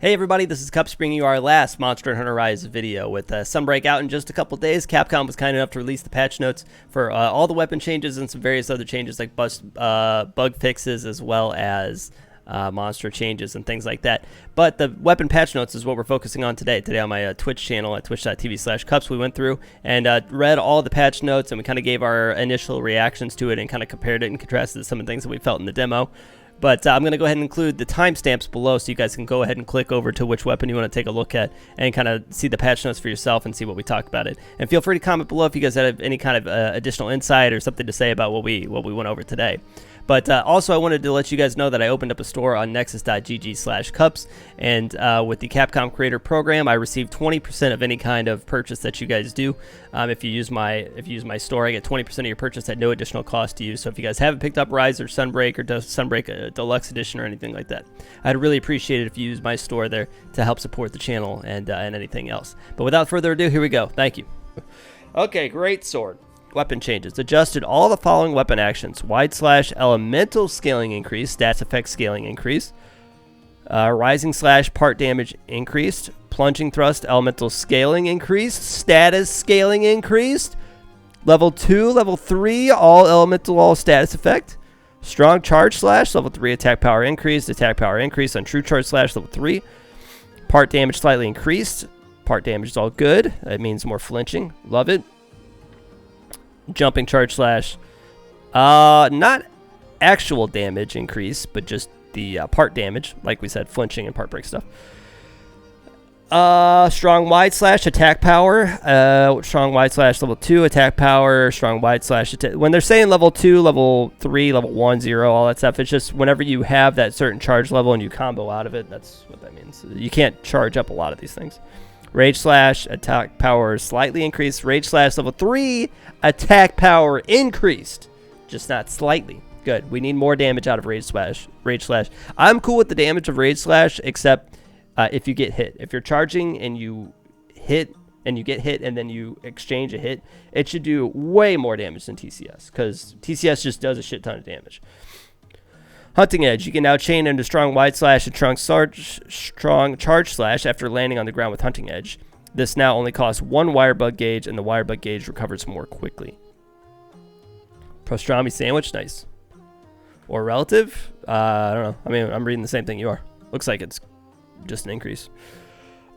Hey everybody, this is Cups bringing you our last Monster Hunter Rise video. With Sunbreak out in just a couple days, Capcom was kind enough to release the patch notes for all the weapon changes and some various other changes like bug fixes as well as monster changes and things like that. But the weapon patch notes is what we're focusing on today. Today on my Twitch channel at twitch.tv/cups, we went through and read all the patch notes, and we kind of gave our initial reactions to it and kind of compared it and contrasted some of the things that we felt in the demo. But I'm going to go ahead and include the timestamps below so you guys can go ahead and click over to which weapon you want to take a look at and kind of see the patch notes for yourself and see what we talked about it. And feel free to comment below if you guys have any kind of additional insight or something to say about what we went over today. But also, I wanted to let you guys know that I opened up a store on nexus.gg/cups, and with the Capcom Creator Program, I receive 20% of any kind of purchase that you guys do. If you use my store, I get 20% of your purchase at no additional cost to you. So if you guys haven't picked up Rise or Sunbreak or Sunbreak Deluxe Edition or anything like that, I'd really appreciate it if you use my store there to help support the channel and anything else. But without further ado, here we go. Thank you. Okay, great sword. Weapon changes. Adjusted all the following weapon actions. Wide slash elemental scaling increase. Stats effect scaling increase. Rising slash part damage increased. Plunging thrust elemental scaling increased. Status scaling increased. Level 2, level 3, all elemental, all status effect. Strong charge slash. Level 3 attack power increased. Attack power increase on true charge slash level 3. Part damage slightly increased. Part damage is all good. That means more flinching. Love it. Jumping charge slash, not actual damage increase, but just the part damage, like we said, flinching and part break stuff. Strong wide slash attack power, strong wide slash level 2 attack power, strong wide slash when they're saying level 2, level 3, level 1, 0, all that stuff, it's just whenever you have that certain charge level and you combo out of it, that's what that means. You can't charge up a lot of these things. Rage slash attack power slightly increased. Rage slash level 3 attack power increased, just not slightly. Good. We need more damage out of rage slash. I'm cool with the damage of rage slash, except if you get hit. If you're charging and you hit and you get hit and then you exchange a hit, it should do way more damage than TCS, because TCS just does a shit ton of damage. Hunting Edge. You can now chain into strong wide slash and strong charge slash after landing on the ground with Hunting Edge. This now only costs 1 wire bug gauge, and the wire bug gauge recovers more quickly. Pastrami sandwich, nice. Or relative? I don't know. I mean, I'm reading the same thing you are. Looks like it's just an increase.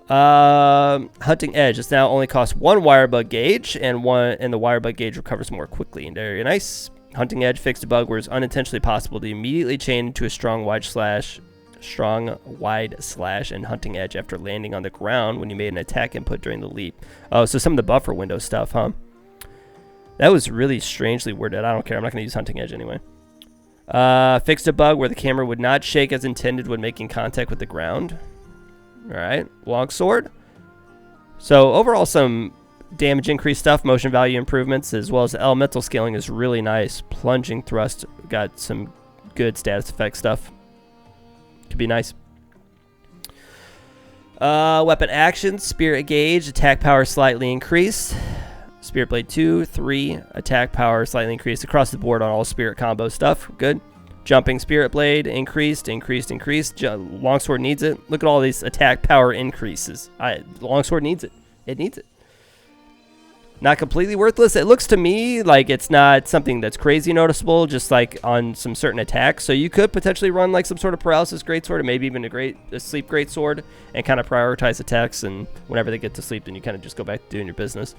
Hunting Edge. This now only costs 1 wire bug gauge, and the wire bug gauge recovers more quickly. And very nice. Hunting Edge fixed a bug where it's unintentionally possible to immediately chain into a strong wide slash, and Hunting Edge after landing on the ground when you made an attack input during the leap. Oh, so some of the buffer window stuff, huh? That was really strangely worded. I don't care. I'm not going to use Hunting Edge anyway. Fixed a bug where the camera would not shake as intended when making contact with the ground. All right. Longsword. So overall, some damage increase stuff, motion value improvements, as well as the elemental scaling is really nice. Plunging thrust got some good status effect stuff. Could be nice. Weapon actions, Spirit Gauge, attack power slightly increased. Spirit Blade 2, 3, attack power slightly increased across the board on all Spirit combo stuff. Good. Jumping Spirit Blade, increased. Longsword needs it. Look at all these attack power increases. Longsword needs it. It needs it. Not completely worthless. It looks to me like it's not something that's crazy noticeable, just like on some certain attacks. So you could potentially run like some sort of paralysis greatsword, or maybe even a sleep greatsword, and kind of prioritize attacks. And whenever they get to sleep, then you kind of just go back to doing your business.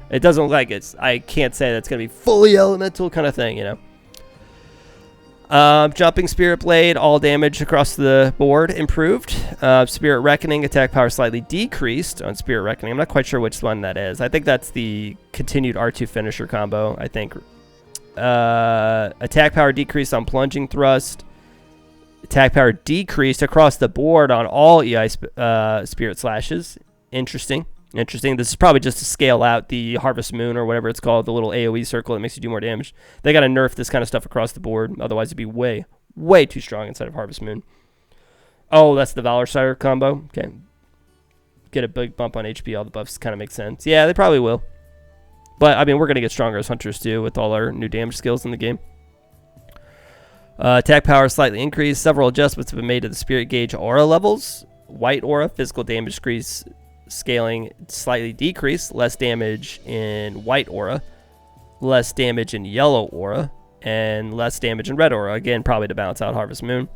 It doesn't look like it's. I can't say that's gonna be fully elemental kind of thing, you know. Jumping Spirit Blade, all damage across the board improved. Spirit Reckoning, attack power slightly decreased on Spirit Reckoning. I'm not quite sure which one that is. I think that's the continued R2 finisher combo, I think. Attack power decreased on Plunging Thrust. Attack power decreased across the board on all EI Spirit Slashes. Interesting. This is probably just to scale out the Harvest Moon or whatever it's called, the little AoE circle that makes you do more damage. They got to nerf this kind of stuff across the board. Otherwise, it'd be way, way too strong inside of Harvest Moon. Oh, that's the Valor Sire combo. Okay. Get a big bump on HP. All the buffs kind of make sense. Yeah, they probably will. But, I mean, we're going to get stronger as hunters, too, with all our new damage skills in the game. Attack power slightly increased. Several adjustments have been made to the Spirit Gauge aura levels. white aura, physical damage decrease scaling slightly decreased, less damage in white aura, less damage in yellow aura, and less damage in red aura. Again, probably to balance out Harvest Moon.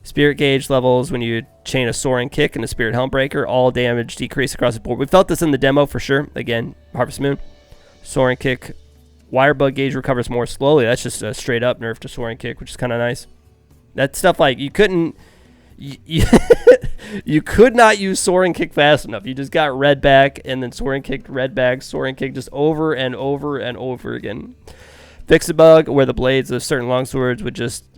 Spirit gauge levels, when you chain a Soaring Kick and a Spirit Helm Breaker, all damage decrease across the board. We felt this in the demo for sure. Again, Harvest Moon. Soaring Kick. Wire Bug gauge recovers more slowly. That's just a straight up nerf to Soaring Kick, which is kind of nice. That stuff, like, you couldn't... You could not use Soaring Kick fast enough. You just got red back and then Soaring Kick, red back, Soaring Kick just over and over and over again. Fix a bug where the blades of certain longswords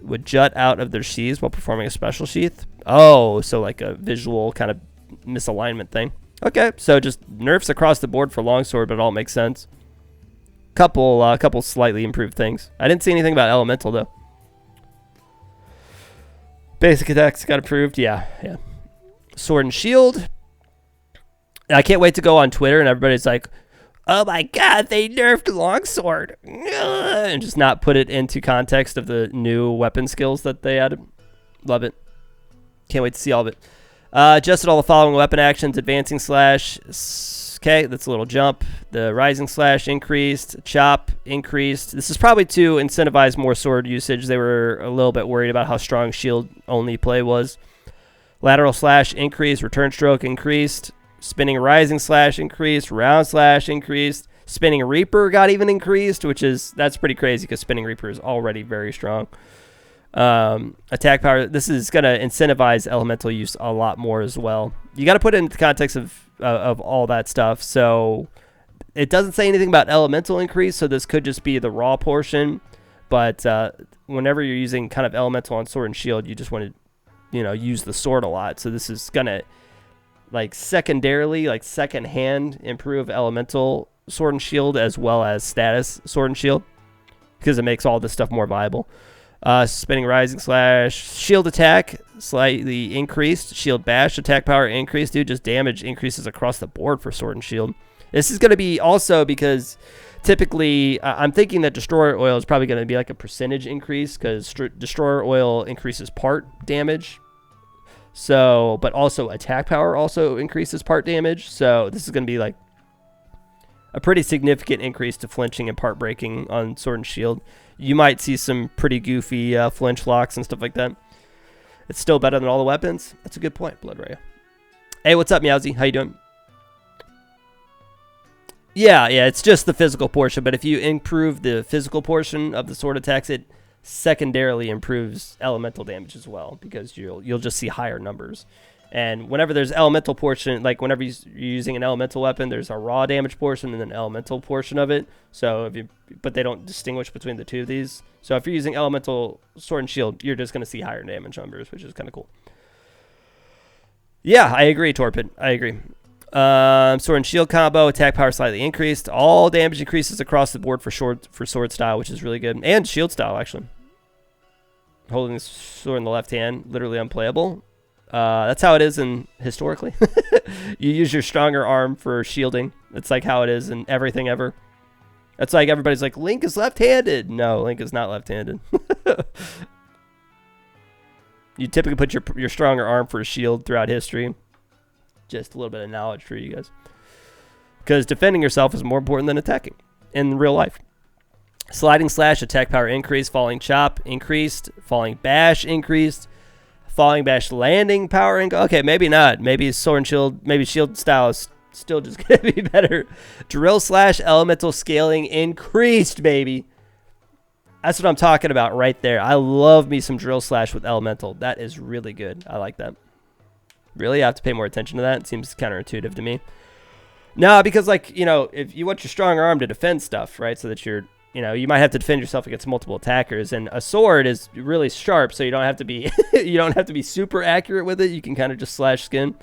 would jut out of their sheaths while performing a special sheath. Oh, so like a visual kind of misalignment thing. Okay, so just nerfs across the board for longsword, but it all makes sense. Couple slightly improved things. I didn't see anything about elemental though. Basic attacks got approved. Yeah. Sword and shield. I can't wait to go on Twitter and everybody's like, oh my god, they nerfed longsword. And just not put it into context of the new weapon skills that they added. Love it. Can't wait to see all of it. Adjusted all the following weapon actions. Advancing slash. Okay, that's a little jump. The rising slash increased. Chop increased. This is probably to incentivize more sword usage. They were a little bit worried about how strong shield only play was. Lateral slash increased. Return stroke increased. Spinning rising slash increased. Round slash increased. Spinning Reaper got even increased, that's pretty crazy because Spinning Reaper is already very strong. Attack power. This is going to incentivize elemental use a lot more as well. You got to put it in the context of all that stuff. So it doesn't say anything about elemental increase, so this could just be the raw portion. But whenever you're using kind of elemental on sword and shield, you just want to, use the sword a lot. So this is going to, like, secondarily, like second-hand improve elemental sword and shield as well as status sword and shield because it makes all this stuff more viable. Spinning rising slash shield attack slightly increased. Shield bash attack power increased. Dude, just damage increases across the board for sword and shield. This is going to be also because typically I'm thinking that destroyer oil is probably going to be like a percentage increase because destroyer oil increases part damage. So, but also attack power also increases part damage. So this is going to be like a pretty significant increase to flinching and part breaking on sword and shield. You might see some pretty goofy flinch locks and stuff like that. It's still better than all the weapons. That's a good point, Blood Ray. Hey, what's up, Meowsy? How you doing? Yeah, it's just the physical portion. But if you improve the physical portion of the sword attacks, it secondarily improves elemental damage as well because you'll just see higher numbers. And whenever there's elemental portion, like whenever you're using an elemental weapon, there's a raw damage portion and an elemental portion of it. So but they don't distinguish between the two of these. So if you're using elemental sword and shield, you're just going to see higher damage numbers, which is kind of cool. Yeah, I agree, Torpid. I agree. Sword and shield combo, attack power slightly increased. All damage increases across the board for sword style, which is really good. And shield style, actually. Holding the sword in the left hand, literally unplayable. That's how it is historically. You use your stronger arm for shielding. That's like how it is in everything ever. That's like everybody's like, Link is left-handed. No, Link is not left-handed. You typically put your stronger arm for a shield throughout history. Just a little bit of knowledge for you guys. Because defending yourself is more important than attacking in real life. Sliding slash, attack power increased. Falling chop increased. Falling bash increased. Falling bash landing power okay, maybe not. Maybe sword and shield, maybe shield style is still just going to be better. Drill slash elemental scaling increased, baby. That's what I'm talking about right there. I love me some drill slash with elemental. That is really good. I like that. Really? I have to pay more attention to that. It seems counterintuitive to me. No, because if you want your strong arm to defend stuff, right? So that you might have to defend yourself against multiple attackers, and a sword is really sharp, so you don't have to be super accurate with it. You can kind of just slash skin.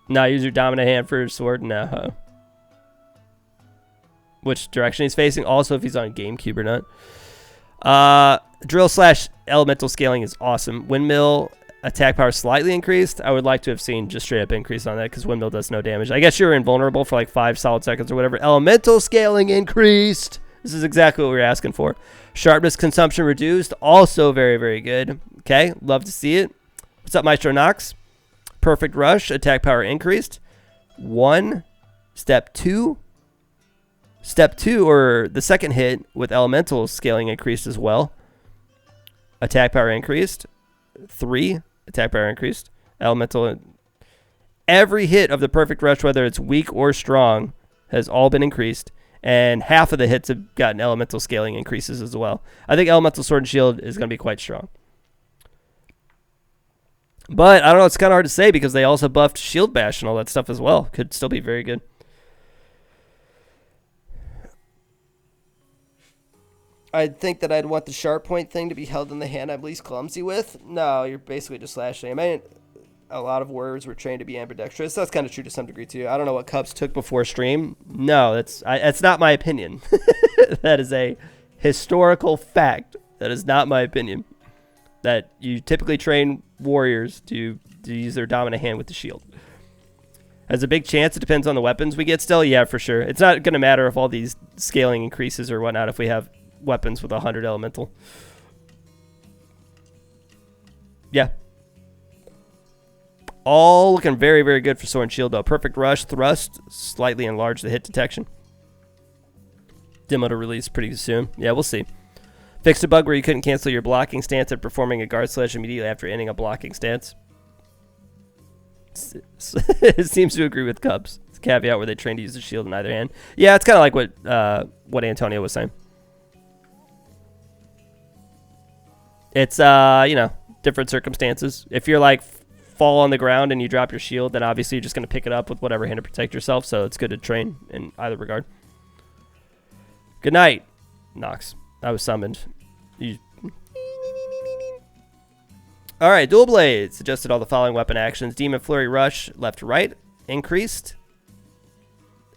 No, use your dominant hand for your sword. No. Which direction he's facing? Also, if he's on GameCube or not. Drill slash elemental scaling is awesome. Windmill attack power slightly increased. I would like to have seen just straight up increase on that because windmill does no damage. I guess you're invulnerable for like 5 solid seconds or whatever. Elemental scaling increased. This is exactly what we were asking for. Sharpness consumption reduced. Also very, very good. Okay, love to see it. What's up, Maestro Nox? Perfect rush. Attack power increased. 1. Step 2. Step 2, or the second hit with elemental scaling increased as well. Attack power increased. 3. Attack power increased. Elemental. Every hit of the perfect rush, whether it's weak or strong, has all been increased. And half of the hits have gotten elemental scaling increases as well. I think elemental sword and shield is going to be quite strong. But I don't know, it's kind of hard to say because they also buffed shield bash and all that stuff as well. Could still be very good. I think that I'd want the sharp point thing to be held in the hand I'm least clumsy with. No, you're basically just slashing. I mean, a lot of warriors were trained to be ambidextrous. That's kind of true to some degree too. I don't know what Cubs took before stream. No, that's not my opinion. That is a historical fact. That is not my opinion. That you typically train warriors to use their dominant hand with the shield. Has a big chance. It depends on the weapons we get still. Yeah, for sure. It's not going to matter if all these scaling increases or whatnot if we have weapons with 100 elemental. Yeah. All looking very, very good for sword and shield though. Perfect rush, thrust, slightly enlarge the hit detection. Demo to release pretty soon. Yeah, we'll see. Fixed a bug where you couldn't cancel your blocking stance at performing a guard slash immediately after ending a blocking stance. It seems to agree with Cubs. It's a caveat where they train to use the shield in either hand. Yeah, it's kind of like what Antonio was saying. It's, you know, different circumstances. If you're like fall on the ground and you drop your shield, then obviously you're just going to pick it up with whatever hand to protect yourself. So it's good to train in either regard. Good night, Nox. I was summoned. All right, dual blades. Adjusted all the following weapon actions. Demon Flurry Rush, left to right, increased.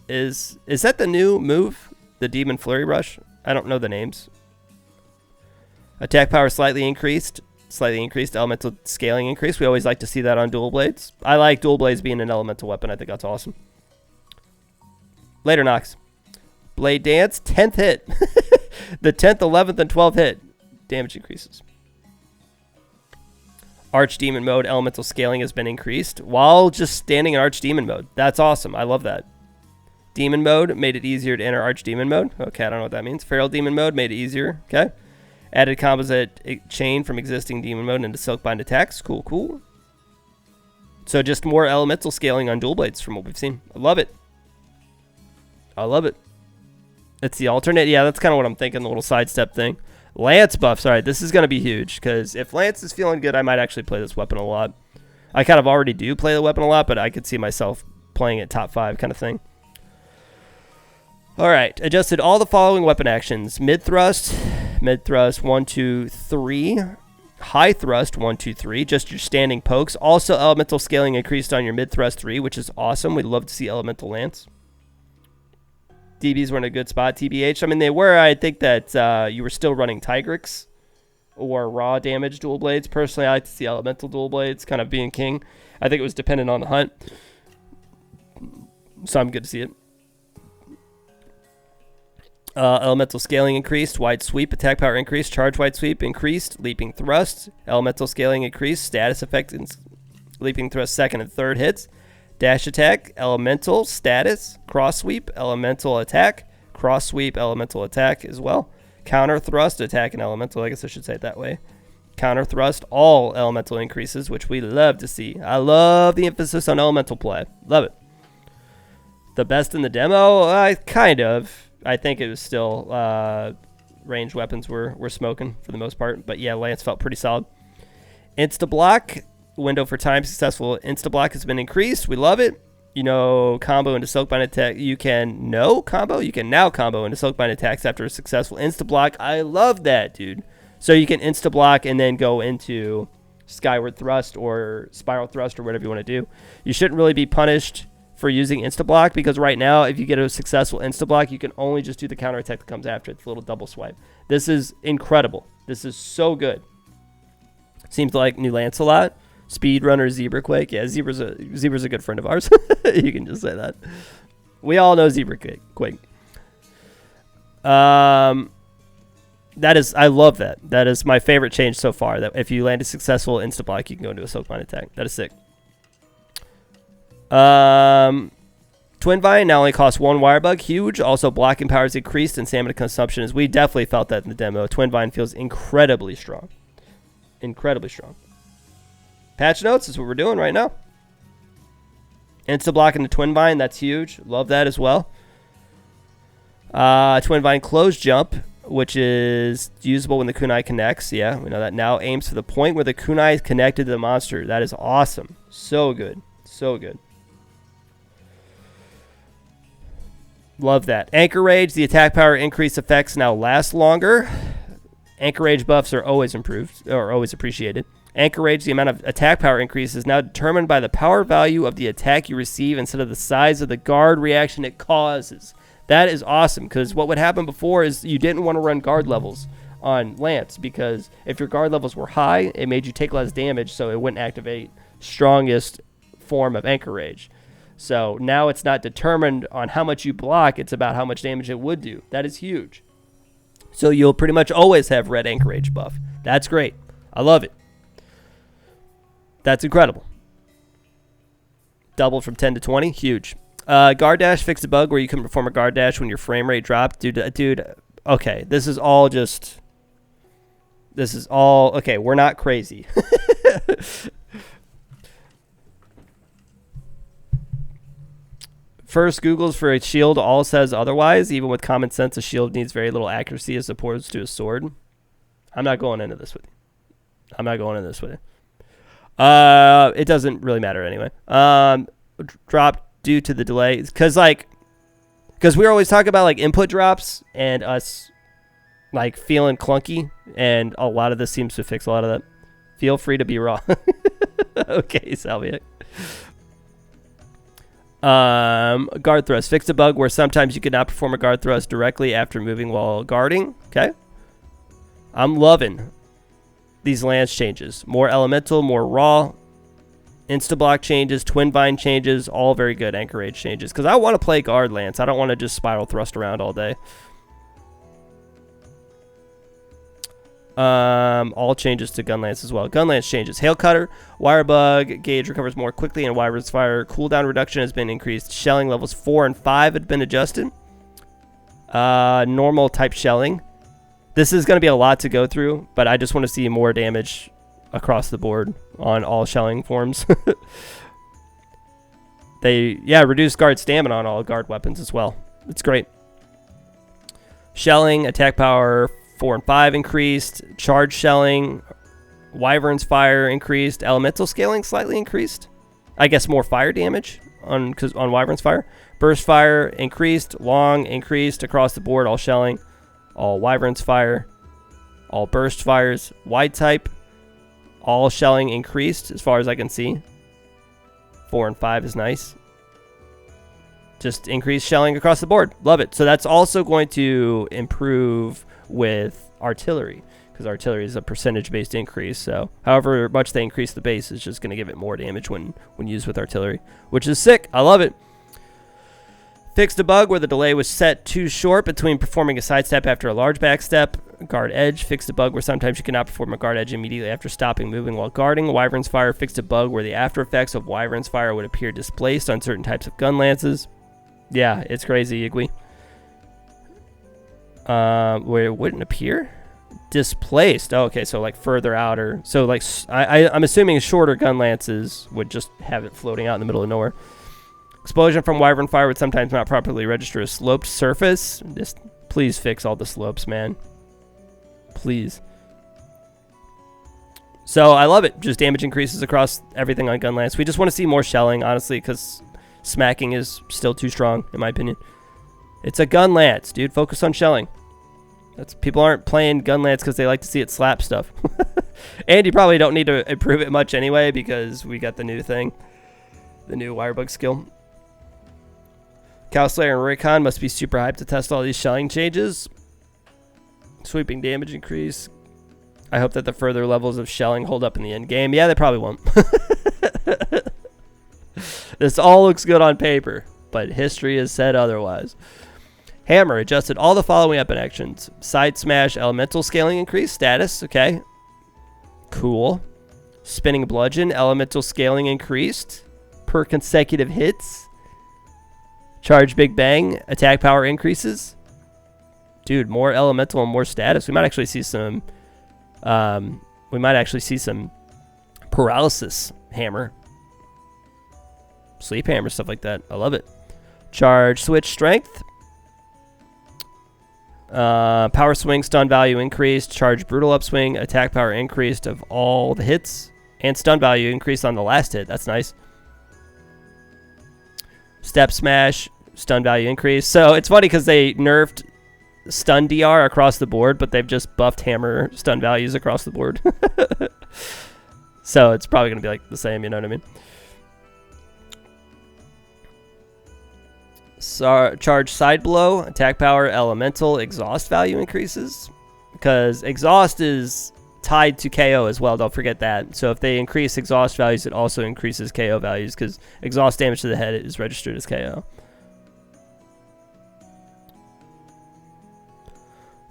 Is that the new move? The Demon Flurry Rush? I don't know the names. Attack power slightly increased. Slightly increased. Elemental scaling increased. We always like to see that on dual blades. I like dual blades being an elemental weapon. I think that's awesome. Later, Nox. Blade Dance, 10th hit. The 10th, 11th, and 12th hit. Damage increases. Archdemon mode, elemental scaling has been increased while just standing in Archdemon mode. That's awesome. I love that. Demon mode made it easier to enter Archdemon mode. Okay, I don't know what that means. Feral Demon mode made it easier. Okay. Added composite chain from existing demon mode into Silkbind attacks. Cool, cool. So just more elemental scaling on dual blades from what we've seen. I love it. I love it. It's the alternate. Yeah, that's kind of what I'm thinking, the little sidestep thing. Lance buffs. All right, this is going to be huge because if Lance is feeling good, I might actually play this weapon a lot. I kind of already do play the weapon a lot, but I could see myself playing it top 5 kind of thing. All right, adjusted all the following weapon actions. Mid thrust, 1, 2, 3. High thrust, 1, 2, 3. Just your standing pokes. Also, elemental scaling increased on your mid thrust 3, which is awesome. We'd love to see elemental lance. DBs were in a good spot. TBH, I mean, they were. I think that you were still running Tigrix or raw damage dual blades. Personally, I like to see elemental dual blades kind of being king. I think it was dependent on the hunt. So I'm good to see it. Elemental scaling increased. Wide sweep. Attack power increased. Charge wide sweep increased. Leaping thrust. Elemental scaling increased. Status effect. Leaping thrust second and third hits. Dash attack, elemental, status, cross sweep, elemental attack, cross sweep, elemental attack as well. Counter thrust, attack, and elemental. I guess I should say it that way. Counter thrust, all elemental increases, which we love to see. I love the emphasis on elemental play. Love it. The best in the demo? Kind of. I think it was still ranged weapons were smoking for the most part. But yeah, Lance felt pretty solid. Insta-block. Window for time successful insta-block has been increased. We love it. You know, combo into Silkbind attack. You can now combo into Silkbind attacks after a successful insta-block. I love that, dude. So you can insta-block and then go into Skyward Thrust or Spiral Thrust or whatever you want to do. You shouldn't really be punished for using insta-block because right now, if you get a successful insta-block, you can only just do the counter attack that comes after it. It's a little double swipe. This is incredible. This is so good. Seems like new Lance a lot. Speedrunner Zebra Quake. Yeah, Zebra's a good friend of ours. You can just say that. We all know Zebra Quake. That is, I love that. That is my favorite change so far. That if you land a successful insta block, you can go into a Silkbind attack. That is sick. Twin Vine now only costs 1 wire bug. Huge. Also, blocking power is increased and stamina consumption is. We definitely felt that in the demo. Twin Vine feels incredibly strong. Incredibly strong. Patch notes is what we're doing right now. Insta blocking the Twin Vine. That's huge. Love that as well. Twin Vine close jump, which is usable when the kunai connects. Yeah, we know that now. Aims for the point where the kunai is connected to the monster. That is awesome. So good. So good. Love that. Anchor Rage, the attack power increase effects now last longer. Anchor Rage buffs are always improved, or always appreciated. Anchor Rage, the amount of attack power increase is now determined by the power value of the attack you receive instead of the size of the guard reaction it causes. That is awesome, because what would happen before is you didn't want to run guard levels on Lance, because if your guard levels were high, it made you take less damage, so it wouldn't activate strongest form of Anchor Rage. So now it's not determined on how much you block, it's about how much damage it would do. That is huge. So you'll pretty much always have red Anchor Rage buff. That's great. I love it. That's incredible. Doubled from 10 to 20. Huge. Guard dash fixed a bug where you can perform a guard dash when your frame rate dropped. Dude, okay. This is all, okay, we're not crazy. First, Google's for a shield all says otherwise. Even with common sense, a shield needs very little accuracy as opposed to a sword. I'm not going into this with you. It doesn't really matter anyway. Dropped due to the delay. Because we always talk about like input drops and us like feeling clunky. And a lot of this seems to fix a lot of that. Feel free to be wrong. Okay, Salviak. Guard thrust. Fixed a bug where sometimes you could not perform a guard thrust directly after moving while guarding. Okay. I'm loving these Lance changes. More elemental, more raw. Insta-block changes, Twin Vine changes, all very good Anchor Rage changes. Because I want to play guard Lance. I don't want to just spiral thrust around all day. All changes to Gunlance as well. Gunlance changes. Hail Cutter, Wire Bug, gauge recovers more quickly, and Wyvern's Fire cooldown reduction has been increased. Shelling levels 4 and 5 had been adjusted. Normal type shelling. This is going to be a lot to go through, but I just want to see more damage across the board on all shelling forms. Reduce guard stamina on all guard weapons as well. It's great. Shelling, attack power 4 and 5 increased. Charge shelling, Wyvern's Fire increased. Elemental scaling slightly increased. I guess more fire damage on Wyvern's Fire. Burst Fire increased. Long increased across the board. All shelling, all Wyvern's Fire, all burst fires. Wide type, all shelling increased as far as I can see. 4 and 5 is nice. Just increased shelling across the board. Love it. So that's also going to improve with artillery, because artillery is a percentage-based increase. So however much they increase the base is just going to give it more damage when used with artillery, which is sick. I love it. Fixed a bug where the delay was set too short between performing a sidestep after a large backstep. Guard edge. Fixed a bug where sometimes you cannot perform a guard edge immediately after stopping moving while guarding. Wyvern's Fire fixed a bug where the after effects of Wyvern's Fire would appear displaced on certain types of gun lances. Yeah, it's crazy, Igwe. Where it wouldn't appear? Displaced. Oh, okay, so like further outer. So like I'm assuming shorter gun lances would just have it floating out in the middle of nowhere. Explosion from Wyvern Fire would sometimes not properly register a sloped surface. Just please fix all the slopes, man. Please. So I love it. Just damage increases across everything on Gunlance. We just want to see more shelling, honestly, because smacking is still too strong, in my opinion. It's a Gunlance, dude. Focus on shelling. People aren't playing Gunlance because they like to see it slap stuff. And you probably don't need to improve it much anyway, because we got the new thing. The new Wirebug skill. Cowslayer and Raycon must be super hyped to test all these shelling changes. Sweeping damage increase. I hope that the further levels of shelling hold up in the end game. Yeah, they probably won't. This all looks good on paper, but history has said otherwise. Hammer adjusted all the following weapon actions. Side smash, elemental scaling increase, status. Okay. Cool. Spinning bludgeon, elemental scaling increased per consecutive hits. Charge big bang, attack power increases. Dude, more elemental and more status. We might actually see some paralysis hammer. Sleep hammer, stuff like that. I love it. Charge switch strength. Power swing, stun value increased. Charge brutal upswing, attack power increased of all the hits. And stun value increased on the last hit. That's nice. Step smash, stun value increase. So it's funny because they nerfed stun DR across the board, but they've just buffed hammer stun values across the board. So it's probably going to be like the same, you know what I mean? So, charge side blow, attack power, elemental, exhaust value increases. Because exhaust is tied to KO as well, don't forget that. So if they increase exhaust values, it also increases KO values because exhaust damage to the head is registered as KO.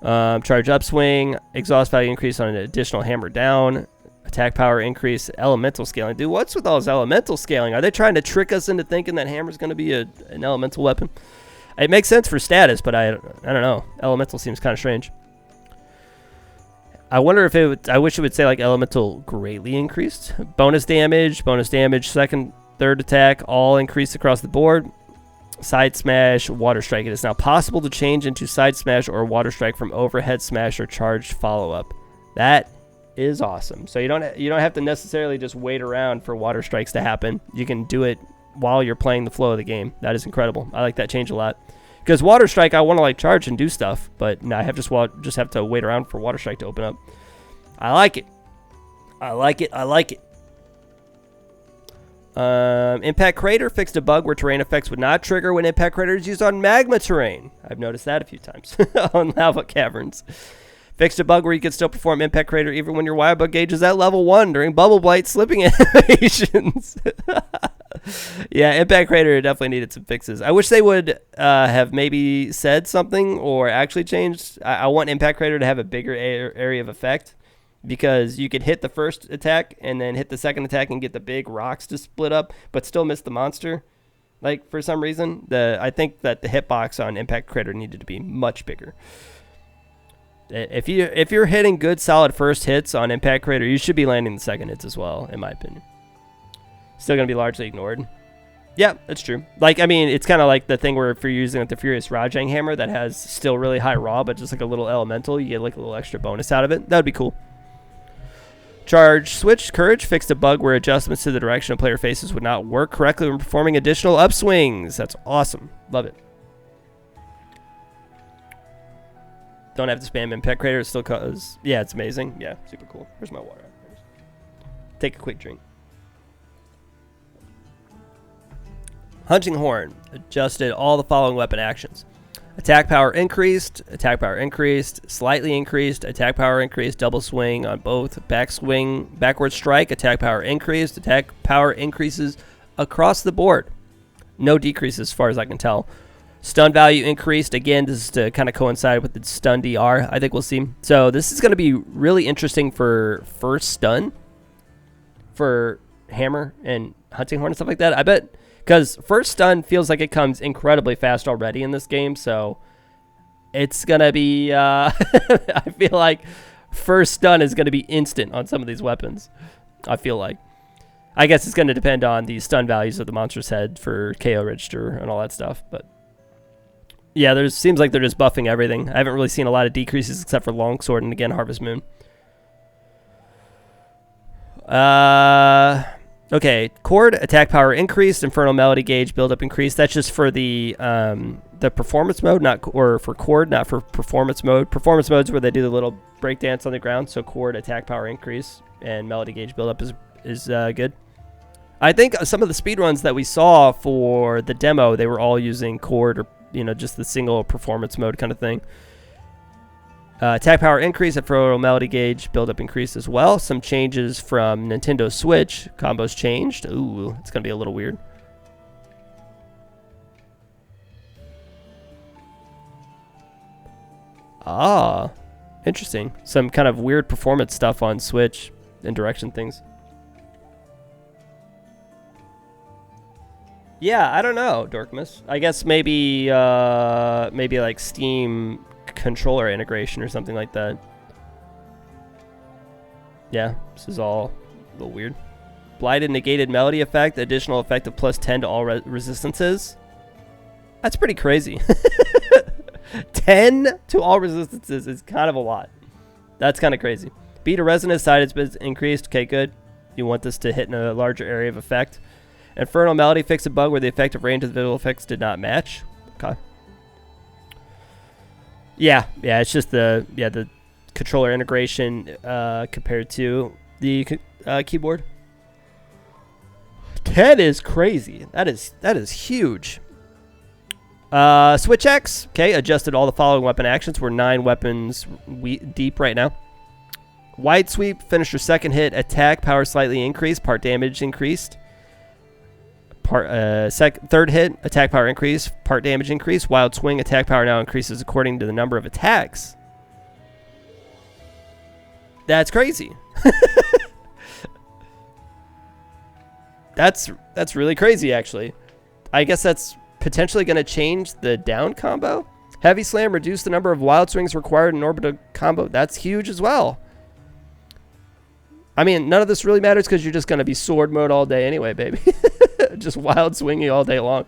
Charge upswing, exhaust value increase on an additional hammer down, attack power increase, elemental scaling. Dude, what's with all this elemental scaling? Are they trying to trick us into thinking that hammer's going to be an elemental weapon? It makes sense for status, but I don't know. Elemental seems kind of strange. I wonder if it would, I wish it would say like elemental greatly increased. Bonus damage, second, third attack, all increased across the board. Side smash, water strike. It is now possible to change into side smash or water strike from overhead smash or charged follow up. That is awesome. So you don't have to necessarily just wait around for water strikes to happen. You can do it while you're playing the flow of the game. That is incredible. I like that change a lot. Because water strike, I want to like charge and do stuff, but now I have just have to wait around for water strike to open up. I like it. I like it. I like it. Impact Crater fixed a bug where terrain effects would not trigger when Impact Crater is used on magma terrain. I've noticed that a few times on lava caverns. Fixed a bug where you can still perform Impact Crater even when your wild bug gauge is at level 1 during Bubble Blight slipping animations. Yeah, Impact Crater definitely needed some fixes. I wish they would have maybe said something or actually changed. I want Impact Crater to have a bigger area of effect, because you could hit the first attack and then hit the second attack and get the big rocks to split up, but still miss the monster. Like, for some reason, I think that the hitbox on Impact Crater needed to be much bigger. If you're hitting good, solid first hits on Impact Crater, you should be landing the second hits as well, in my opinion. Still going to be largely ignored. Yeah, that's true. Like, I mean, it's kind of like the thing where if you're using like the Furious Rajang Hammer that has still really high raw, but just like a little elemental, you get like a little extra bonus out of it. That would be cool. Charge switch courage fixed a bug where adjustments to the direction of player faces would not work correctly when performing additional upswings. That's awesome. Love it. Don't have to spam Impact Crater. It still cause, yeah, it's amazing. Yeah, super cool. Where's my water? Take a quick drink. Hunting Horn adjusted all the following weapon actions. Attack power increased, slightly increased, attack power increased, double swing on both, back swing, backward strike, attack power increased, attack power increases across the board. No decreases as far as I can tell. Stun value increased. Again, this is to kind of coincide with the stun DR, I think we'll see. So this is going to be really interesting for first stun, for Hammer and Hunting Horn and stuff like that. I bet... Because first stun feels like it comes incredibly fast already in this game, so it's going to be, I feel like first stun is going to be instant on some of these weapons, I feel like. I guess it's going to depend on the stun values of the monster's head for KO register and all that stuff, but yeah, seems like they're just buffing everything. I haven't really seen a lot of decreases except for Longsword and, again, Harvest Moon. Okay, Chord, attack power increased, Infernal Melody gauge buildup increased. That's just for the performance mode, or for Chord, not for performance mode. Performance mode's where they do the little breakdance on the ground, so Chord, attack power increase, and Melody gauge buildup is good. I think some of the speedruns that we saw for the demo, they were all using Chord or, just the single performance mode kind of thing. Attack power increase, Infernal Melody gauge buildup increase as well. Some changes from Nintendo Switch. Combos changed. Ooh, it's going to be a little weird. Ah, interesting. Some kind of weird performance stuff on Switch and direction things. Yeah, I don't know, Dorkmas. I guess maybe maybe like Steam controller integration or something like that. Yeah, this is all a little weird. Blighted negated melody effect, additional effect of +10 to all resistances. That's pretty crazy. 10 to all resistances is kind of a lot. That's kind of crazy. Beat a resonance side has been increased. Okay, good. You want this to hit in a larger area of effect. Infernal melody fixed a bug where the effective range of the visual effects did not match. Okay. Yeah, it's just the controller integration compared to the keyboard. 10 is crazy. That is huge. Switch X, okay, adjusted all the following weapon actions. We're 9 weapons deep right now. Wide sweep, finisher second hit, attack power slightly increased, part damage increased. Third hit, attack power increase, part damage increase. Wild swing, attack power now increases according to the number of attacks. That's crazy. That's really crazy, actually. I guess that's potentially going to change the down combo. Heavy slam, reduce the number of wild swings required in orbital combo. That's huge as well. I mean, none of this really matters because you're just going to be sword mode all day anyway, baby. Just wild swinging all day long.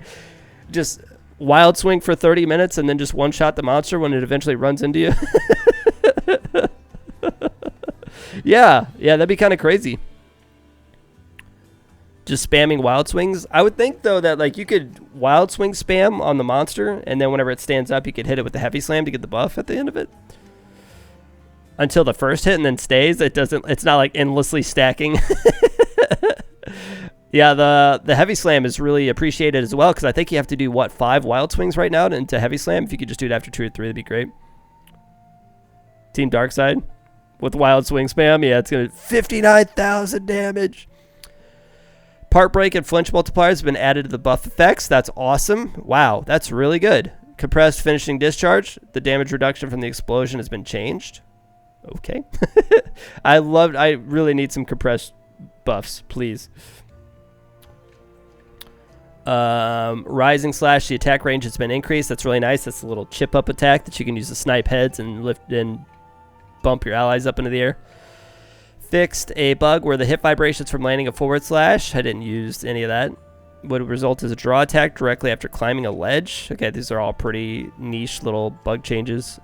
Just wild swing for 30 minutes and then just one-shot the monster when it eventually runs into you. Yeah, that'd be kind of crazy. Just spamming wild swings. I would think, though, that like you could wild swing spam on the monster, and then whenever it stands up, you could hit it with the heavy slam to get the buff at the end of it. Until the first hit and then stays. It's not like endlessly stacking. Yeah, the heavy slam is really appreciated as well, because I think you have to do, what, 5 wild swings right now into heavy slam? If you could just do it after 2 or 3, that'd be great. Team Darkside with wild swing spam. Yeah, it's going to 59,000 damage. Part break and flinch multipliers have been added to the buff effects. That's awesome. Wow, that's really good. Compressed finishing discharge. The damage reduction from the explosion has been changed. Okay. I really need some compressed buffs, please. Rising slash, the attack range has been increased. That's really nice. That's a little chip up attack that you can use to snipe heads and lift and bump your allies up into the air. Fixed a bug where the hit vibrations from landing a forward slash. I didn't use any of that. Would result as a draw attack directly after climbing a ledge. Okay, these are all pretty niche little bug changes.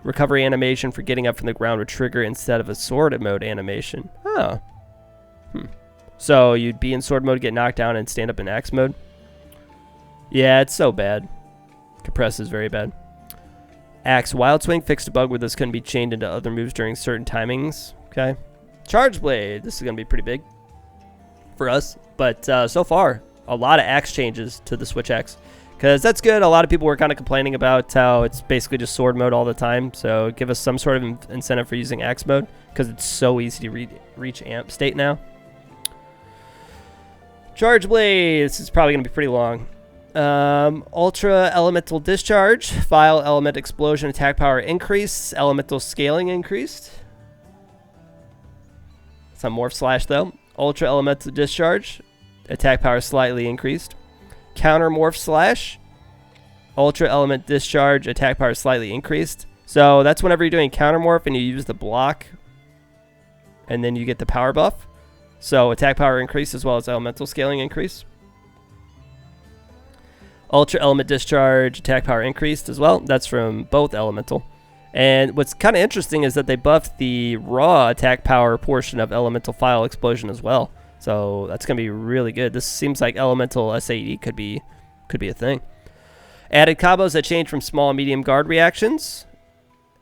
Recovery animation for getting up from the ground would trigger instead of a sword mode animation. Oh. So you'd be in sword mode, get knocked down, and stand up in axe mode. Yeah, it's so bad. Compress is very bad. Axe Wild Swing fixed a bug where this couldn't be chained into other moves during certain timings. Okay. Charge Blade. This is going to be pretty big for us. But so far, a lot of axe changes to the Switch X. Because that's good. A lot of people were kind of complaining about how it's basically just sword mode all the time. So give us some sort of incentive for using axe mode. Because it's so easy to reach amp state now. Charge Blade. This is probably going to be pretty long. Ultra Elemental Discharge. File Element Explosion Attack Power Increase. Elemental Scaling Increased. It's not Morph Slash though. Ultra Elemental Discharge. Attack Power slightly increased. Counter Morph Slash. Ultra Element Discharge. Attack Power slightly increased. So that's whenever you're doing Counter Morph and you use the block. And then you get the power buff. So attack power increase as well as elemental scaling increase. Ultra Element Discharge, attack power increased as well. That's from both elemental. And what's kind of interesting is that they buffed the raw attack power portion of elemental file explosion as well. So that's going to be really good. This seems like elemental SAE could be a thing. Added combos that change from small and medium guard reactions.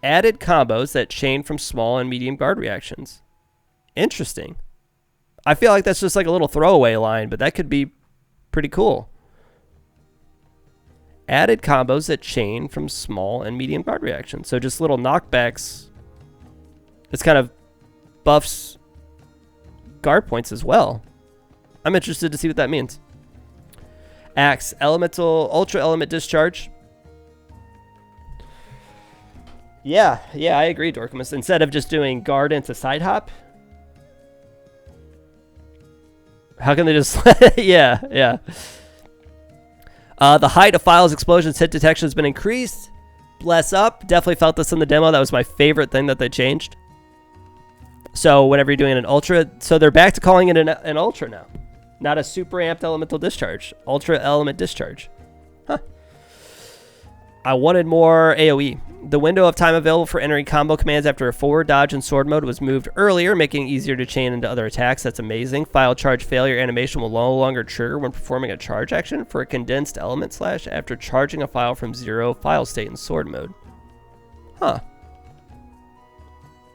Added combos that chain from small and medium guard reactions. Interesting. I feel like that's just like a little throwaway line, but that could be pretty cool. Added combos that chain from small and medium guard reactions. So just little knockbacks. This kind of buffs guard points as well. I'm interested to see what that means. Axe Elemental Ultra Element Discharge. Yeah, I agree, Dorkamus. Instead of just doing guard into side hop. How can they just... yeah. The height of files, explosions, hit detection has been increased. Bless up. Definitely felt this in the demo. That was my favorite thing that they changed. So whenever you're doing an ultra... So they're back to calling it an ultra now. Not a super amped elemental discharge. Ultra element discharge. Huh. I wanted more AoE. The window of time available for entering combo commands after a forward dodge in sword mode was moved earlier, making it easier to chain into other attacks. That's amazing. File charge failure animation will no longer trigger when performing a charge action for a condensed element slash after charging a file from 0 file state in sword mode. Huh.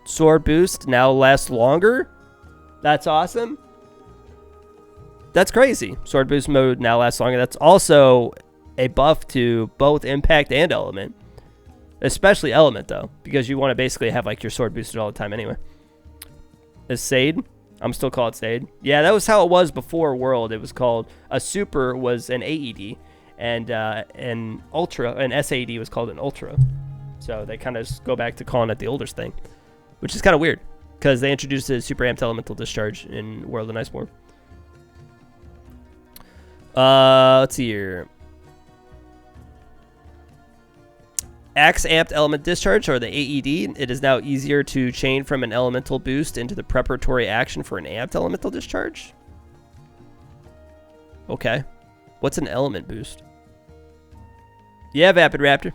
Sword boost now lasts longer? That's awesome. That's crazy. Sword boost mode now lasts longer. That's also a buff to both impact and element. Especially element, though, because you want to basically have like your sword boosted all the time anyway. Is Sade? I'm still called Sade. Yeah, that was how it was before World. It was called a super was an AED, and an ultra, an SAD was called an ultra. So they kind of go back to calling it the oldest thing, which is kind of weird because they introduced a super amped elemental discharge in World of Iceborne. Let's see here. Axe amped element discharge, or the AED. It is now easier to chain from an elemental boost into the preparatory action for an amped elemental discharge. Okay. What's an element boost? Yeah, Vapid Raptor.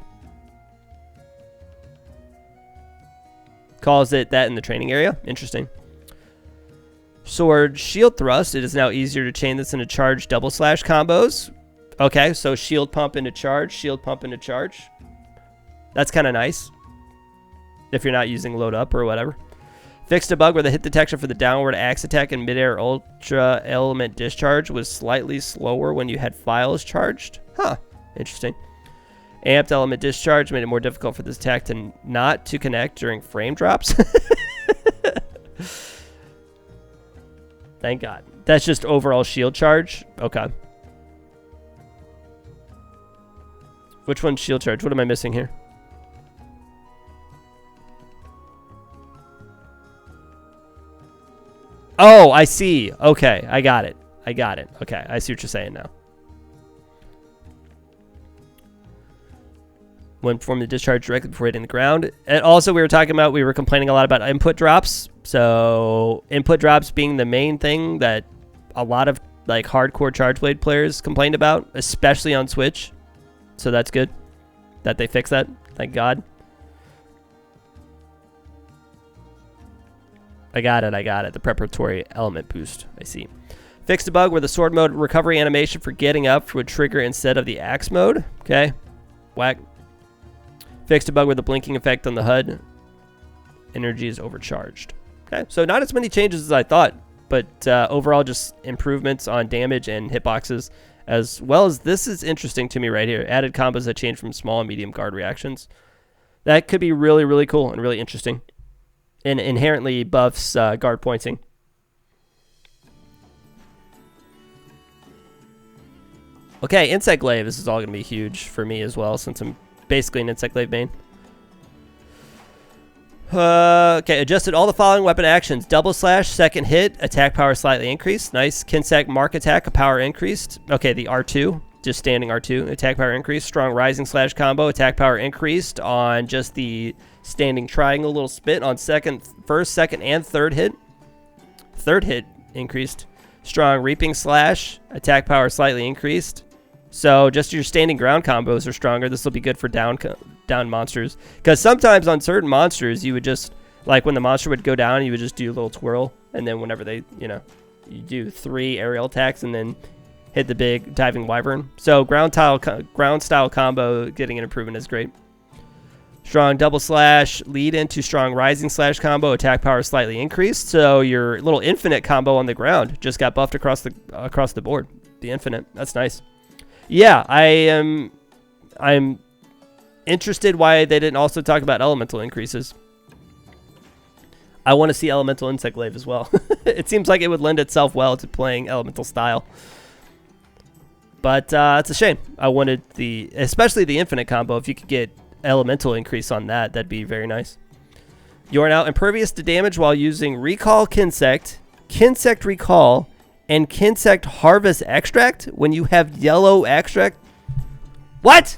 Calls it that in the training area. Interesting. Sword shield thrust. It is now easier to chain this into charge double slash combos. Okay, so shield pump into charge, shield pump into charge. That's kind of nice if you're not using load up or whatever. Fixed a bug where the hit detection for the downward axe attack and midair ultra element discharge was slightly slower when you had files charged. Huh, interesting. Amped element discharge made it more difficult for this attack to not to connect during frame drops. Thank God. That's just overall shield charge. Okay. Which one's shield charge? What am I missing here? Oh, I see. Okay, I got it. Okay, I see what you're saying now. When performing the discharge directly before hitting the ground. And also, we were complaining a lot about input drops. So, input drops being the main thing that a lot of like hardcore Chargeblade players complained about, especially on Switch. So that's good that they fixed that. Thank God. I got it. The preparatory element boost. I see. Fixed a bug where the sword mode recovery animation for getting up would trigger instead of the axe mode. Okay. Whack. Fixed a bug where the blinking effect on the HUD energy is overcharged. Okay. So not as many changes as I thought, but overall just improvements on damage and hitboxes, as well as this is interesting to me right here. Added combos that change from small and medium guard reactions. That could be really, really cool and really interesting. And inherently buffs guard pointing. Okay, Insect Glaive. This is all going to be huge for me as well, since I'm basically an Insect Glaive main. Okay, adjusted all the following weapon actions. Double slash, second hit, attack power slightly increased. Nice. Kinsack mark attack, power increased. Okay, the R2, just standing R2, attack power increased. Strong rising slash combo, attack power increased on just the standing triangle little spit on first, second, and third hit. Third hit increased. Strong reaping slash, attack power slightly increased. So just your standing ground combos are stronger. This will be good for down monsters. Because sometimes on certain monsters, you would just, like when the monster would go down, you would just do a little twirl. And then whenever they, you do 3 aerial attacks and then hit the big diving wyvern. So ground style combo getting an improvement is great. Strong double slash, lead into strong rising slash combo, attack power slightly increased. So your little infinite combo on the ground just got buffed across the board. The infinite, that's nice. Yeah, I'm interested why they didn't also talk about elemental increases. I want to see elemental Insect Glaive as well. It seems like it would lend itself well to playing elemental style. But it's a shame. I wanted especially the infinite combo. If you could get elemental increase on that. That'd be very nice. You are now impervious to damage while using Recall Kinsect, Kinsect Recall, and Kinsect Harvest Extract when you have yellow extract. What?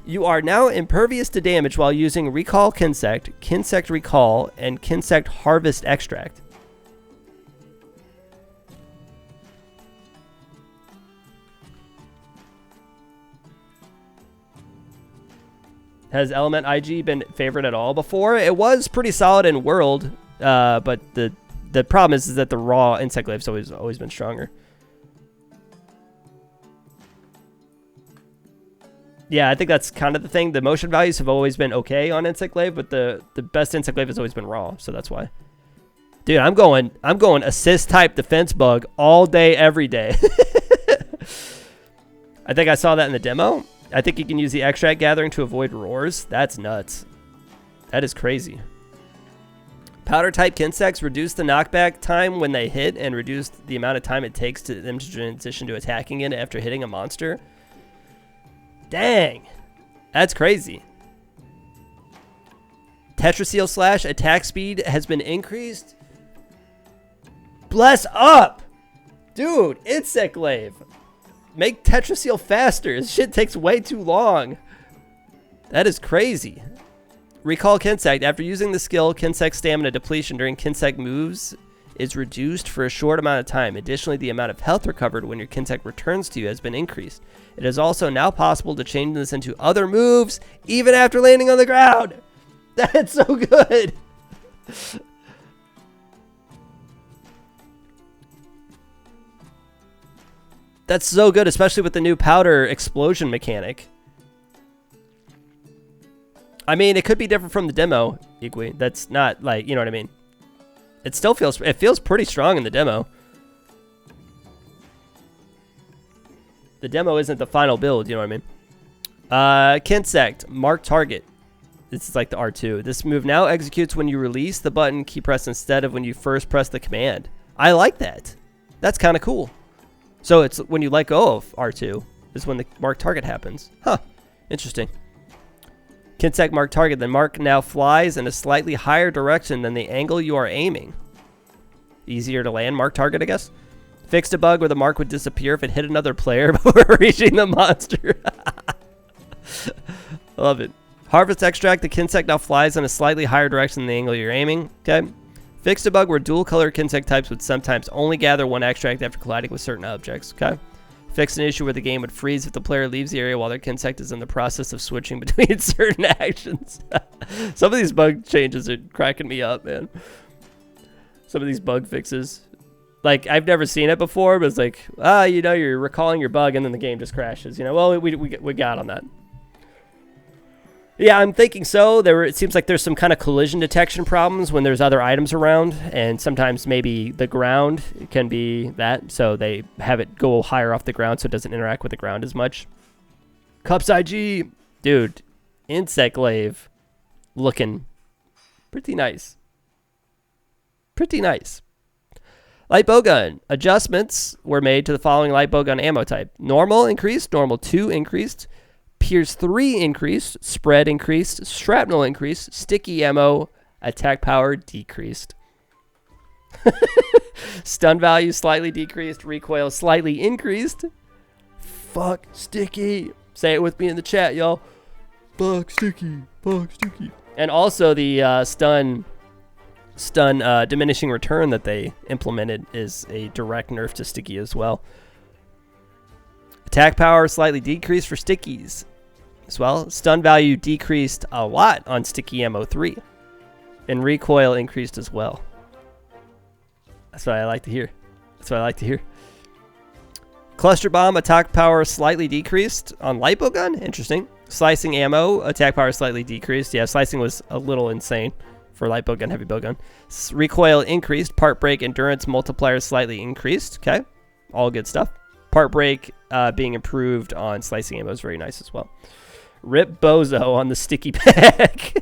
You are now impervious to damage while using Recall Kinsect, Kinsect Recall, and Kinsect Harvest Extract. Has Element IG been favored at all before? It was pretty solid in World, but the problem is that the raw Insect Glaive's always been stronger. Yeah, I think that's kind of the thing. The motion values have always been okay on Insect Glaive, but the best Insect Glaive has always been raw, so that's why. Dude, I'm going assist type defense bug all day, every day. I think I saw that in the demo. I think you can use the extract gathering to avoid roars. That's nuts. That is crazy. Powder type Kinsects reduce the knockback time when they hit and reduce the amount of time it takes to them to transition to attacking it after hitting a monster. Dang. That's crazy. Tetraseal Slash attack speed has been increased. Bless up. Dude, Insect Glaive. Make Tetraseal faster. This shit takes way too long. That is crazy. Recall Kinsect. After using the skill, Kinsect stamina depletion during Kinsect moves is reduced for a short amount of time. Additionally, the amount of health recovered when your Kinsect returns to you has been increased. It is also now possible to change this into other moves even after landing on the ground. That's so good. That's so good, especially with the new powder explosion mechanic. I mean, it could be different from the demo, Igwe. That's not like, you know what I mean? It still feels pretty strong in the demo. The demo isn't the final build, you know what I mean? Kinsect, mark target. This is like the R2. This move now executes when you release the button key press instead of when you first press the command. I like that. That's kind of cool. So it's when you let go of R2 is when the mark target happens. Huh. Interesting. Kinsect mark target. The mark now flies in a slightly higher direction than the angle you are aiming. Easier to land mark target, I guess. Fixed a bug where the mark would disappear if it hit another player before reaching the monster. Love it. Harvest extract. The Kinsect now flies in a slightly higher direction than the angle you're aiming. Okay. Fixed a bug where dual color Kinsect types would sometimes only gather one extract after colliding with certain objects. Okay. Fixed an issue where the game would freeze if the player leaves the area while their Kinsect is in the process of switching between certain actions. Some of these bug changes are cracking me up, man. Some of these bug fixes. Like, I've never seen it before, but it's like, you know, you're recalling your bug and then the game just crashes. You know, well, we got on that. Yeah, I'm thinking so. It seems like there's some kind of collision detection problems when there's other items around, and sometimes maybe the ground can be that, so they have it go higher off the ground so it doesn't interact with the ground as much. Cups IG, dude, Insect Glaive, looking pretty nice. Pretty nice. Light Bowgun. Adjustments were made to the following light bowgun ammo type. Normal increased, normal 2 increased, Pierce 3 increased, spread increased, shrapnel increased, sticky ammo, attack power decreased. Stun value slightly decreased, recoil slightly increased. Fuck sticky. Say it with me in the chat, y'all. Fuck sticky, fuck sticky. And also the stun diminishing return that they implemented is a direct nerf to sticky as well. Attack power slightly decreased for stickies as well. Stun value decreased a lot on sticky ammo 3. And recoil increased as well. That's what I like to hear. That's what I like to hear. Cluster bomb attack power slightly decreased on light bowgun. Interesting. Slicing ammo attack power slightly decreased. Yeah, slicing was a little insane for light bowgun, heavy bowgun. Recoil increased. Part break endurance multiplier slightly increased. Okay, all good stuff. Part break being improved on slicing ammo is very nice as well. Rip Bozo on the sticky pack.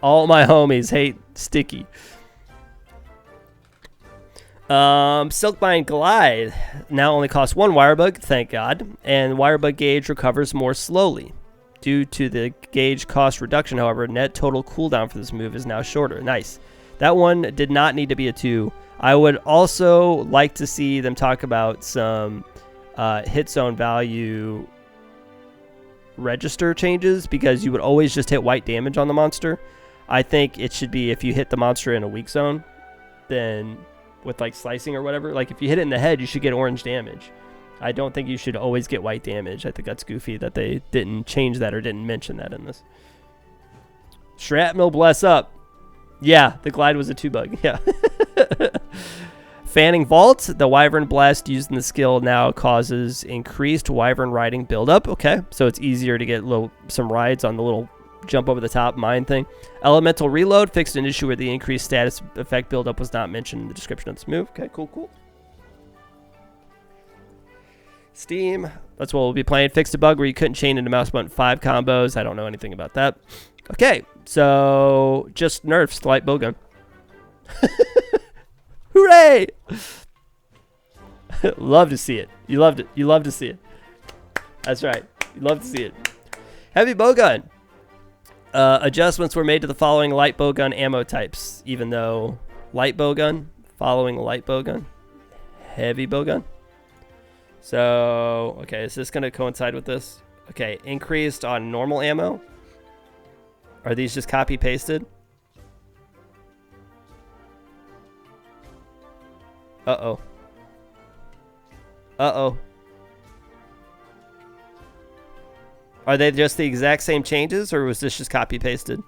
All my homies hate sticky. Silkbind Glide now only costs 1 wire bug, thank God, and wire bug gauge recovers more slowly. Due to the gauge cost reduction, however, net total cooldown for this move is now shorter. Nice. That one did not need to be a 2. I would also like to see them talk about some hit zone value register changes, because you would always just hit white damage on the monster. I think it should be if you hit the monster in a weak zone, then with like slicing or whatever, like if you hit it in the head, you should get orange damage. I don't think you should always get white damage. I think that's goofy that they didn't change that or didn't mention that in this. Shrapnel, bless up. Yeah, the glide was a 2-bug. Yeah. Fanning Vault. The Wyvern Blast used in the skill now causes increased Wyvern riding buildup. Okay, so it's easier to get some rides on the little jump over the top mine thing. Elemental Reload fixed an issue where the increased status effect buildup was not mentioned in the description of this move. Okay, cool, cool. Steam. That's what we'll be playing. Fixed a bug where you couldn't chain into mouse button 5 combos. I don't know anything about that. Okay, so just nerfs the light bowgun. Hooray! Love to see it. You loved it. You love to see it. That's right. You love to see it. Heavy bowgun. Adjustments were made to the following light bowgun ammo types, even though light bowgun, following light bowgun, heavy bowgun. So, okay, is this going to coincide with this? Okay, increased on normal ammo. Are these just copy pasted? Uh-oh. Uh-oh. Are they just the exact same changes, or was this just copy pasted?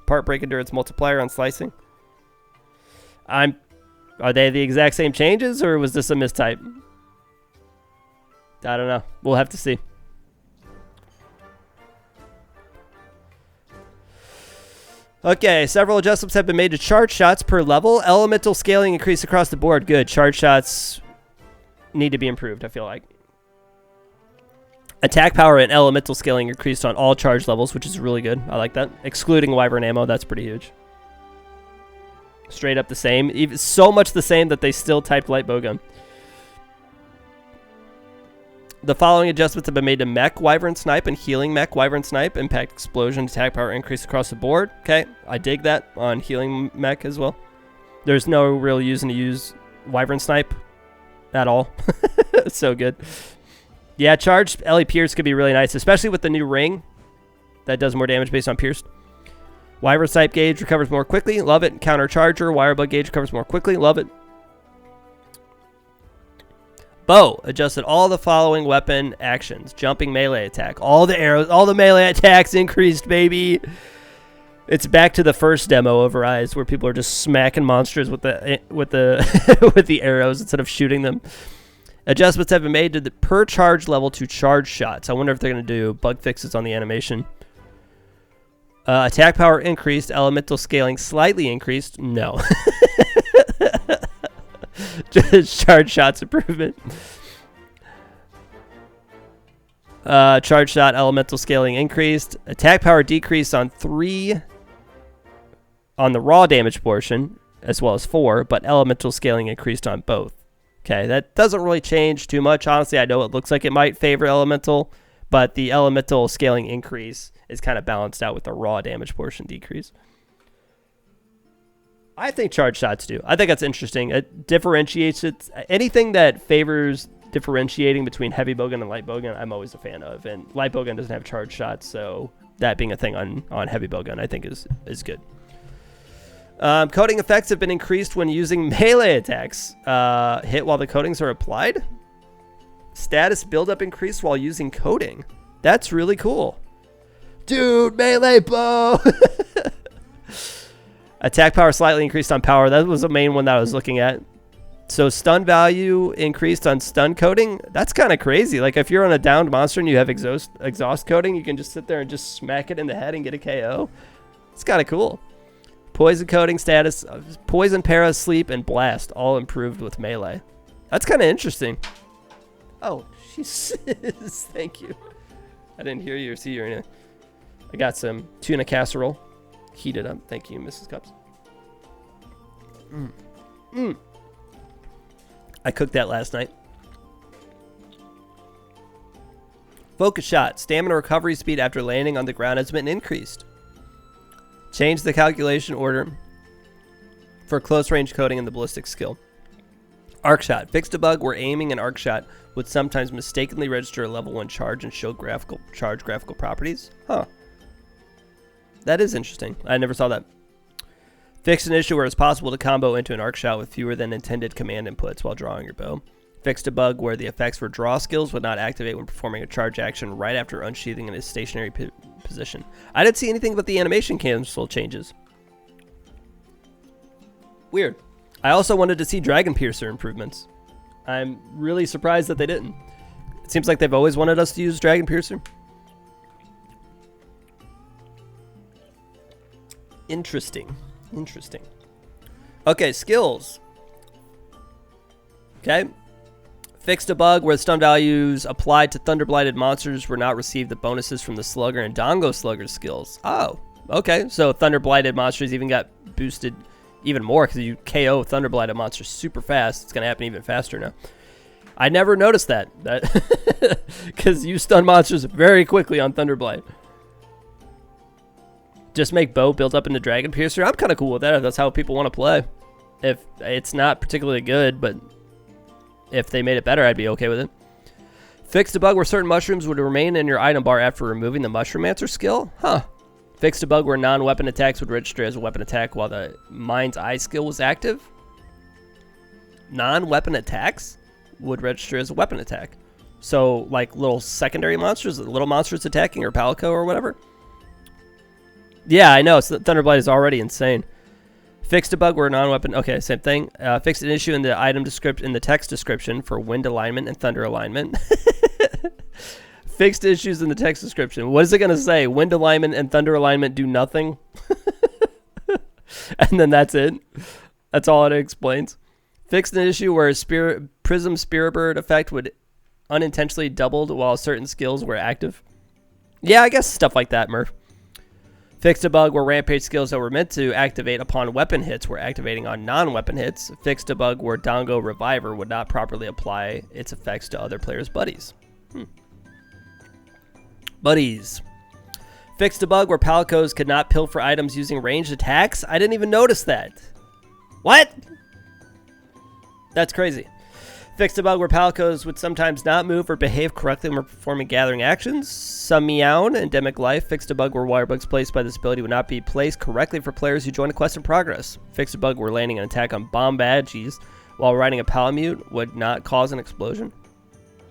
Part break endurance multiplier on slicing. Are they the exact same changes, or was this a mistype? I don't know. We'll have to see. Okay, several adjustments have been made to charge shots per level. Elemental scaling increased across the board. Good. Charge shots need to be improved, I feel like. Attack power and elemental scaling increased on all charge levels, which is really good. I like that. Excluding Wyvern ammo, that's pretty huge. Straight up the same. Even so much the same that they still typed light bowgun. The following adjustments have been made to mech Wyvern Snipe and healing mech Wyvern Snipe. Impact explosion, attack power increase across the board. Okay, I dig that on healing mech as well. There's no real reason to use Wyvern Snipe at all. It's so good. Yeah, charged Ellie Pierce could be really nice, especially with the new ring that does more damage based on pierced. Wyvern Snipe gauge recovers more quickly. Love it. Counter Charger. Wirebug gauge recovers more quickly. Love it. Bow adjusted all the following weapon actions. Jumping melee attack. All the arrows, all the melee attacks increased, baby. It's back to the first demo over Eyes where people are just smacking monsters with the with the arrows instead of shooting them. Adjustments have been made to the per charge level to charge shots. I wonder if they're going to do bug fixes on the animation. Attack power increased. Elemental scaling slightly increased. No. Just charge shots improvement. Charge shot elemental scaling increased. Attack power decreased on 3 on the raw damage portion, as well as 4, but elemental scaling increased on both. Okay, that doesn't really change too much. Honestly, I know it looks like it might favor elemental, but the elemental scaling increase is kind of balanced out with the raw damage portion decrease. I think charge shots do. I think that's interesting. It differentiates it. Anything that favors differentiating between heavy bowgun and light bowgun, I'm always a fan of. And light bowgun doesn't have charge shots, so that being a thing on heavy bowgun, I think is good. Coating effects have been increased when using melee attacks. Hit while the coatings are applied. Status buildup increased while using coating. That's really cool. Dude, melee bow! Attack power slightly increased on power. That was the main one that I was looking at. So stun value increased on stun coating. That's kind of crazy. Like if you're on a downed monster and you have exhaust coating, you can just sit there and just smack it in the head and get a KO. It's kind of cool. Poison coating status, poison, para, sleep, and blast all improved with melee. That's kind of interesting. Oh, she says, thank you. I didn't hear you or see you or anything. I got some tuna casserole. Heated up. Thank you, Mrs. Cups. I cooked that last night. Focus shot. Stamina recovery speed after landing on the ground has been increased. Change the calculation order for close range coding in the ballistic skill. Arc shot. Fixed a bug where aiming an arc shot would sometimes mistakenly register a level 1 charge and show graphical properties. Huh. That is interesting. I never saw that. Fixed an issue where it's possible to combo into an arc shot with fewer than intended command inputs while drawing your bow. Fixed a bug where the effects for draw skills would not activate when performing a charge action right after unsheathing in a stationary position. I didn't see anything about the animation cancel changes. Weird. I also wanted to see Dragon Piercer improvements. I'm really surprised that they didn't. It seems like they've always wanted us to use Dragon Piercer. Interesting. Interesting. Okay, skills. Okay. Fixed a bug where the stun values applied to Thunder Blighted monsters were not received the bonuses from the Slugger and Dongo Slugger skills. Oh, okay. So Thunder Blighted monsters even got boosted even more because you KO Thunder Blighted monsters super fast. It's going to happen even faster now. I never noticed that because you stun monsters very quickly on Thunder Blight. Just make bow build up into Dragon Piercer. I'm kind of cool with that if that's how people want to play. If it's not particularly good, but if they made it better, I'd be okay with it. Fixed a bug where certain mushrooms would remain in your item bar after removing the Mushroomancer skill. Huh. Fixed a bug where non-weapon attacks would register as a weapon attack while the Mind's Eye skill was active. Non-weapon attacks would register as a weapon attack. So, like little secondary monsters, little monsters attacking, or Palico or whatever. Yeah, I know. So Thunderblight is already insane. Fixed a bug where non-weapon. Okay, same thing. Fixed an issue in the item description, in the text description for wind alignment and thunder alignment. Fixed issues in the text description. What is it going to say? Wind alignment and thunder alignment do nothing. And then that's it. That's all it explains. Fixed an issue where a Prism Spirit effect would unintentionally doubled while certain skills were active. Yeah, I guess stuff like that, Murph. Fixed a bug where rampage skills that were meant to activate upon weapon hits were activating on non-weapon hits. Fixed a bug where Dongo Reviver would not properly apply its effects to other players' buddies. Buddies. Fixed a bug where Palicos could not pilfer items using ranged attacks. I didn't even notice that. What? That's crazy. Fixed a bug where Palicos would sometimes not move or behave correctly when performing gathering actions. Some Meown, Endemic Life. Fixed a bug where wire bugs placed by this ability would not be placed correctly for players who join a quest in progress. Fixed a bug where landing an attack on bomb badges while riding a Palamute would not cause an explosion.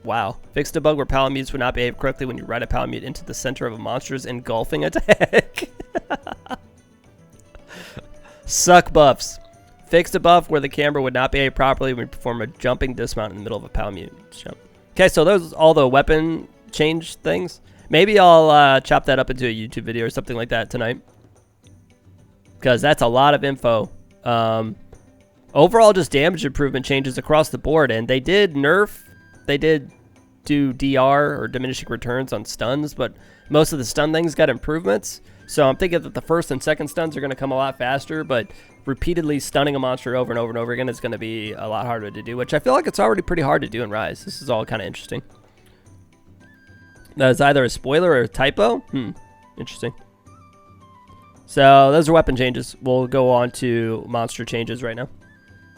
Wow. Fixed a bug where Palamutes would not behave correctly when you ride a Palamute into the center of a monster's engulfing attack. Suck buffs. Fixed a buff where the camera would not behave properly when you perform a jumping dismount in the middle of a Palamute jump. Okay, so those are all the weapon change things. Maybe I'll chop that up into a YouTube video or something like that tonight, because that's a lot of info. Overall, just damage improvement changes across the board, and they did nerf. They did do DR, or diminishing returns, on stuns, but most of the stun things got improvements. So I'm thinking that the first and second stuns are going to come a lot faster, but repeatedly stunning a monster over and over and over again is going to be a lot harder to do, which I feel like it's already pretty hard to do in Rise. This is all kind of interesting. That is either a spoiler or a typo. Interesting. So those are weapon changes. We'll go on to monster changes right now.